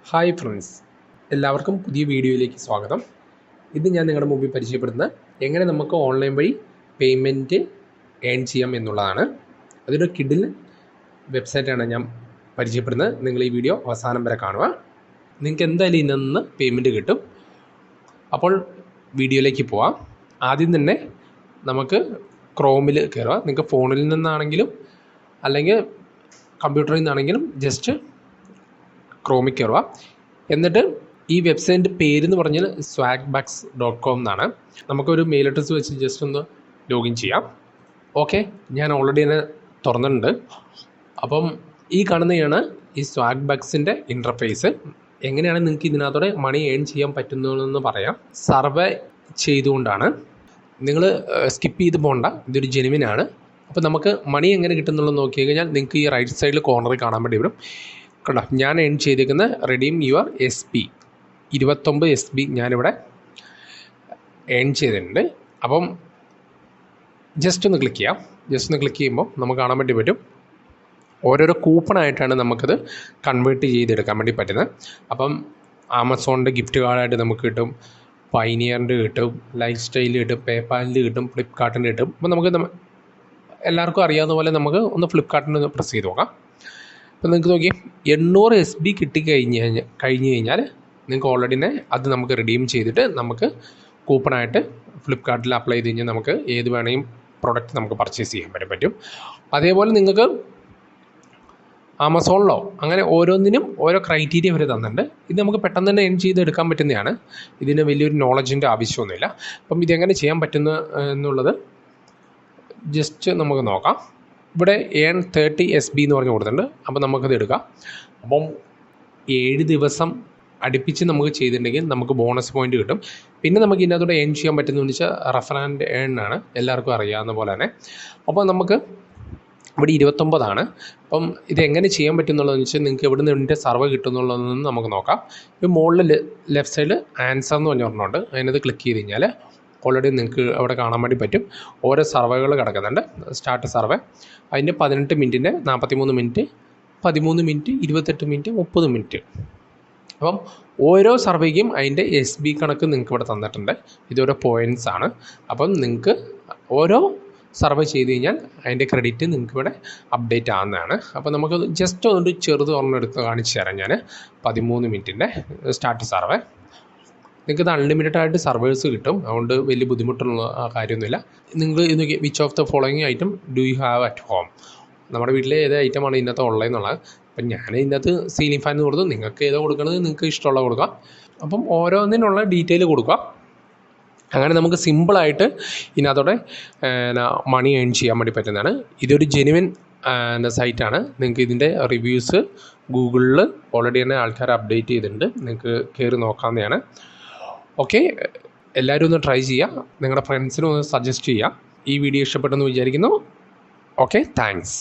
Hi friends, എല്ലാവർക്കും പുതിയ വീഡിയോയിലേക്ക് സ്വാഗതം. ഇത് ഞാൻ നിങ്ങളുടെ മുമ്പിൽ പരിചയപ്പെടുന്നത് എങ്ങനെ നമുക്ക് ഓൺലൈൻ വഴി പേയ്മെൻറ്റ് ഏൺ ചെയ്യാം എന്നുള്ളതാണ്. അതൊരു കിഡിൽ വെബ്സൈറ്റാണ് ഞാൻ പരിചയപ്പെടുന്നത്. നിങ്ങൾ ഈ വീഡിയോ അവസാനം വരെ കാണുക. നിങ്ങൾക്ക് എന്തായാലും ഇതിൽ നിന്ന് പേയ്മെൻറ്റ് കിട്ടും. അപ്പോൾ വീഡിയോയിലേക്ക് പോവാം. ആദ്യം തന്നെ നമുക്ക് ക്രോമിൽ കയറുക. നിങ്ങൾക്ക് ഫോണിൽ നിന്നാണെങ്കിലും അല്ലെങ്കിൽ കമ്പ്യൂട്ടറിൽ നിന്നാണെങ്കിലും ജസ്റ്റ് ക്രോമിൽ കയറുക. എന്നിട്ട് ഈ വെബ്സൈറ്റിൻ്റെ പേരെന്ന് പറഞ്ഞാൽ swagbucks.com എന്നാണ്. നമുക്കൊരു മെയിൽ അഡ്രസ്സ് വെച്ച് ജസ്റ്റ് ഒന്ന് ലോഗിൻ ചെയ്യാം. ഓക്കെ, ഞാൻ ഓൾറെഡി തന്നെ തുറന്നിട്ടുണ്ട്. അപ്പം ഈ കാണുന്നതാണ് ഈ സ്വാഗ്ബക്സിൻ്റെ ഇൻ്റർഫേസ്. എങ്ങനെയാണ് നിങ്ങൾക്ക് ഇതിനകത്തോടെ മണി ഏൺ ചെയ്യാൻ പറ്റുന്നതെന്ന് പറയാം. സർവേ ചെയ്തുകൊണ്ടാണ്. നിങ്ങൾ സ്കിപ്പ് ചെയ്ത് പോകണ്ട, ഇതൊരു ജെനുവിനാണ്. അപ്പോൾ നമുക്ക് മണി എങ്ങനെ കിട്ടുന്നുള്ളത് നോക്കി കഴിഞ്ഞാൽ നിങ്ങൾക്ക് ഈ റൈറ്റ് സൈഡിൽ കോർണറിൽ കാണാൻ വേണ്ടി വരും. കണ്ടോ, ഞാൻ ഏൺ ചെയ്തിരിക്കുന്ന റെഡീം യുവർ SB 29 SB ഞാനിവിടെ ഏൺ ചെയ്തിട്ടുണ്ട്. അപ്പം ജസ്റ്റ് ഒന്ന് ക്ലിക്ക് ചെയ്യാം. ജസ്റ്റ് ഒന്ന് ക്ലിക്ക് ചെയ്യുമ്പോൾ നമുക്ക് കാണാൻ വേണ്ടി പറ്റും ഓരോരോ കൂപ്പണായിട്ടാണ് നമുക്കത് കൺവേർട്ട് ചെയ്തെടുക്കാൻ വേണ്ടി പറ്റുന്നത്. അപ്പം ആമസോണിൻ്റെ ഗിഫ്റ്റ് കാർഡായിട്ട് നമുക്ക് കിട്ടും, പൈനിയറിൻ്റെ കിട്ടും, ലൈഫ് സ്റ്റൈലിൽ കിട്ടും, പേപ്പാലിൻ്റെ കിട്ടും, ഫ്ലിപ്കാർട്ടിൻ്റെ കിട്ടും. അപ്പോൾ നമുക്ക് എല്ലാവർക്കും അറിയാവുന്ന പോലെ നമുക്ക് ഒന്ന് ഫ്ലിപ്കാർട്ടിന് പ്രസ് ചെയ്ത് നോക്കാം. അപ്പോൾ നിങ്ങൾക്ക് നോക്കി 800 SB കഴിഞ്ഞ് കഴിഞ്ഞാൽ നിങ്ങൾക്ക് ഓൾറെഡി തന്നെ അത് നമുക്ക് റിഡീം ചെയ്തിട്ട് നമുക്ക് കൂപ്പണായിട്ട് ഫ്ലിപ്കാർട്ടിൽ അപ്ലൈ ചെയ്ത് കഴിഞ്ഞാൽ നമുക്ക് ഏത് വേണമെങ്കിലും പ്രോഡക്റ്റ് നമുക്ക് പർച്ചേസ് ചെയ്യാൻ പറ്റും. അതേപോലെ നിങ്ങൾക്ക് ആമസോണിലോ അങ്ങനെ ഓരോന്നിനും ഓരോ ക്രൈറ്റീരിയ അവർ തന്നിട്ടുണ്ട്. ഇത് നമുക്ക് പെട്ടെന്ന് തന്നെ ഏൺ ചെയ്തെടുക്കാൻ പറ്റുന്നതാണ്. ഇതിന് വലിയൊരു നോളജിൻ്റെ ആവശ്യമൊന്നുമില്ല. അപ്പം ഇതെങ്ങനെ ചെയ്യാൻ പറ്റുന്ന എന്നുള്ളത് ജസ്റ്റ് നമുക്ക് നോക്കാം. ഇവിടെ ഏൺ 30 SB എന്ന് പറഞ്ഞ് കൊടുത്തിട്ടുണ്ട്. അപ്പോൾ നമുക്കത് എടുക്കാം. അപ്പം 7 ദിവസം അടുപ്പിച്ച് നമുക്ക് ചെയ്തിട്ടുണ്ടെങ്കിൽ നമുക്ക് ബോണസ് പോയിൻ്റ് കിട്ടും. പിന്നെ നമുക്ക് ഇതിനകത്തൂടെ ഏൺ ചെയ്യാൻ പറ്റുന്നതെന്ന് വെച്ചാൽ റെഫർ ആൻഡ് ഏൺ ആണ്, എല്ലാവർക്കും അറിയാവുന്ന പോലെ തന്നെ. അപ്പോൾ നമുക്ക് ഇവിടെ 29 അപ്പം ഇതെങ്ങനെ ചെയ്യാൻ പറ്റുന്നുള്ളതെന്ന് വെച്ചാൽ നിങ്ങൾക്ക് എവിടെ നിന്ന് ഇതിൻ്റെ സർവേ കിട്ടുന്നുള്ളതെന്ന് നമുക്ക് നോക്കാം. ഈ മുകളിൽ ലെഫ്റ്റ് സൈഡിൽ ആൻസർ എന്ന് പറഞ്ഞ ഒരെണ്ണമുണ്ട്. അതിനകത്ത് ക്ലിക്ക് ചെയ്ത് കഴിഞ്ഞാൽ ഓൾറെഡി നിങ്ങൾക്ക് അവിടെ കാണാൻ വേണ്ടി പറ്റും ഓരോ സർവേകൾ കിടക്കുന്നുണ്ട്. സ്റ്റാർട്ട് സർവേ അതിൻ്റെ 18 മിനിറ്റിൻ്റെ 43 മിനിറ്റ്, 13 മിനിറ്റ്, 28 മിനിറ്റ്, 30 മിനിറ്റ്. അപ്പം ഓരോ സർവേക്കും അതിൻ്റെ SB കണക്ക് നിങ്ങൾക്ക് ഇവിടെ തന്നിട്ടുണ്ട്. ഇതോരോ പോയിൻറ്റ്സ് ആണ്. അപ്പം നിങ്ങൾക്ക് ഓരോ സർവേ ചെയ്ത് കഴിഞ്ഞാൽ അതിൻ്റെ ക്രെഡിറ്റ് നിങ്ങൾക്ക് ഇവിടെ അപ്ഡേറ്റ് ആവുന്നതാണ്. അപ്പോൾ നമുക്ക് ജസ്റ്റ് ഒന്ന് ചെറുത് ഒരെണ്ണെടുത്ത് കാണിച്ചു തരാം. ഞാൻ 13 മിനിറ്റിൻ്റെ സ്റ്റാർട്ട് സർവേ. നിങ്ങൾക്കത് അൺലിമിറ്റഡ് ആയിട്ട് സർവേഴ്സ് കിട്ടും. അതുകൊണ്ട് വലിയ ബുദ്ധിമുട്ടുള്ള കാര്യമൊന്നുമില്ല. നിങ്ങൾ ഇത് which of the following item do you have at home? നമ്മുടെ വീട്ടിലെ ഏത് ഐറ്റമാണ് ഇതിനകത്ത് ഉള്ളതെന്നുള്ളത്. അപ്പം ഞാൻ ഇതിനകത്ത് സീലിംഗ് ഫാൻ എന്ന് കൊടുത്തു. നിങ്ങൾക്ക് ഏതോ കൊടുക്കണത് നിങ്ങൾക്ക് ഇഷ്ടമുള്ള കൊടുക്കാം. അപ്പം ഓരോന്നിനുള്ള ഡീറ്റെയിൽ കൊടുക്കുക. അങ്ങനെ നമുക്ക് സിമ്പിളായിട്ട് ഇതിനകത്തോടെ മണി ഏൺ ചെയ്യാൻ വേണ്ടി പറ്റുന്നതാണ്. ഇതൊരു ജെനുവിൻ സൈറ്റാണ്. നിങ്ങൾക്ക് ഇതിൻ്റെ റിവ്യൂസ് ഗൂഗിളിൽ ഓൾറെഡി തന്നെ ആൾക്കാർ അപ്ഡേറ്റ് ചെയ്തിട്ടുണ്ട്. നിങ്ങൾക്ക് കയറി നോക്കാവുന്നതാണ്. ഓക്കെ, എല്ലാവരും ഒന്ന് ട്രൈ ചെയ്യുക. നിങ്ങളുടെ ഫ്രണ്ട്സിനും ഒന്ന് സജസ്റ്റ് ചെയ്യുക. ഈ വീഡിയോ ഇഷ്ടപ്പെട്ടെന്ന് വിചാരിക്കുന്നു. Okay, thanks.